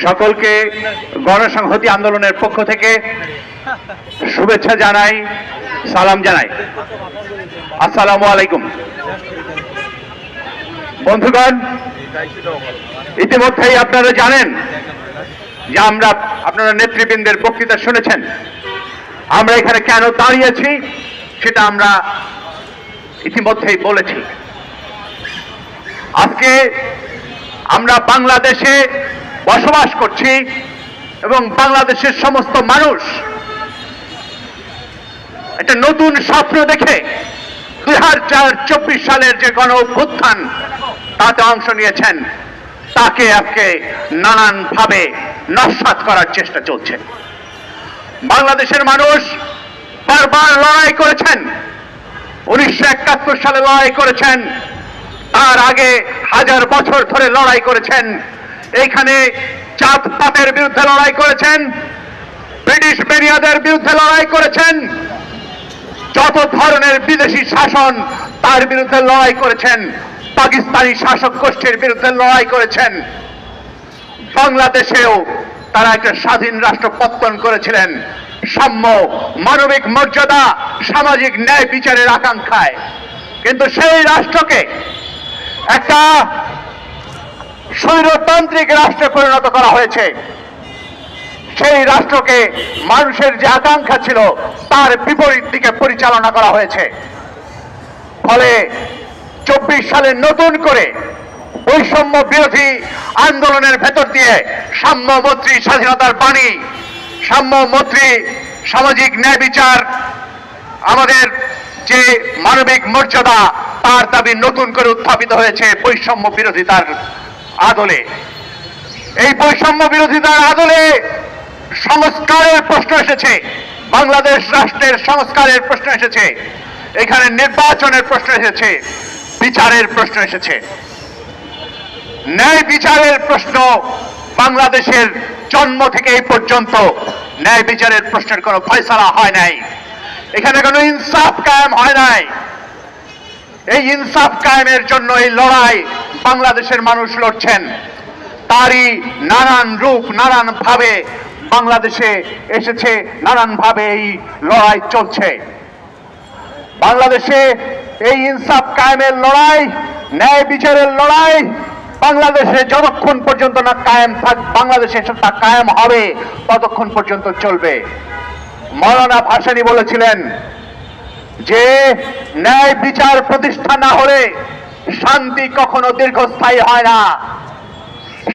সকলকে গণসংহতি আন্দোলনের পক্ষ থেকে শুভেচ্ছা জানাই, সালাম জানাই। আসসালামু আলাইকুম। বন্ধুগণ, ইতিমধ্যেই আপনারা জানেন যে আপনারা নেতৃবৃন্দের বক্তৃতা শুনেছেন। আমরা এখানে কেন দাঁড়িয়েছি সেটা আমরা ইতিমধ্যেই বলেছি। আজকে আমরা বাংলাদেশে বসবাস করছি এবং বাংলাদেশের সমস্ত মানুষ একটা নতুন স্বপ্ন দেখে 2024 সালের যে গণ অভ্যুত্থান তাতে অংশ নিয়েছেন, তাকে আজকে নানানভাবে নস্যাৎ করার চেষ্টা চলছে। বাংলাদেশের মানুষ বারবার লড়াই করেছেন। 1971 সালে লড়াই করেছেন, তার আগে 1000 বছর ধরে লড়াই করেছেন। এইখানে জাতপাতের বিরুদ্ধে লড়াই করেছেন, ব্রিটিশ বেনিয়াদের বিরুদ্ধে লড়াই করেছেন, যত ধরনের বিদেশি শাসন তার বিরুদ্ধে লড়াই করেছেন, পাকিস্তানি শাসক গোষ্ঠীর বিরুদ্ধে লড়াই করেছেন। বাংলাদেশেও তারা একটা স্বাধীন রাষ্ট্র পত্তন করেছিলেন সাম্য, মানবিক মর্যাদা, সামাজিক ন্যায় বিচারের আকাঙ্ক্ষায়। কিন্তু সেই রাষ্ট্রকে একটা স্বৈরতান্ত্রিক রাষ্ট্রে পরিণত করা হয়েছে। সেই রাষ্ট্রকে মানুষের যে আকাঙ্ক্ষা ছিল তার বিপরীত দিকে পরিচালনা করা হয়েছে। ফলে 24 সালে নতুন করে বৈষম্য বিরোধী আন্দোলনের ভেতর দিয়ে সাম্যমৈত্রী স্বাধীনতার বাণী, সাম্যমৈত্রী সামাজিক ন্যায় বিচার, আমাদের যে মানবিক মর্যাদা, তার দাবি নতুন করে উত্থাপিত হয়েছে বৈষম্য বিরোধিতার আদলে। এই বৈষম্য বিরোধিতার আদলে সংস্কারের প্রশ্ন এসেছে, বাংলাদেশ রাষ্ট্রের সংস্কারের প্রশ্ন এসেছে, এখানে নির্বাচনের প্রশ্ন এসেছে, বিচারের প্রশ্ন এসেছে। ন্যায় বিচারের প্রশ্ন বাংলাদেশের জন্ম থেকে এই পর্যন্ত ন্যায় বিচারের প্রশ্নের কোনো ফয়সালা হয় নাই, এখানে কোনো ইনসাফ কায়েম হয় নাই। এই ইনসাফ কায়েমের জন্য এই লড়াই বাংলাদেশের মানুষ লড়ছেন, তারই নানান রূপ নানান ভাবে বাংলাদেশে এসেছে, নানান ভাবে এই লড়াই চলছে। বাংলাদেশে এই ইনসাফ কায়েমের লড়াই, ন্যায় বিচারের লড়াই বাংলাদেশে যতক্ষণ পর্যন্ত না কায়েম বাংলাদেশে তা কায়েম হবে ততক্ষণ পর্যন্ত চলবে। মৌলানা ভাসানী বলেছিলেন যে ন্যায় বিচার প্রতিষ্ঠা না হলে শান্তি কখনো দীর্ঘস্থায়ী হয় না।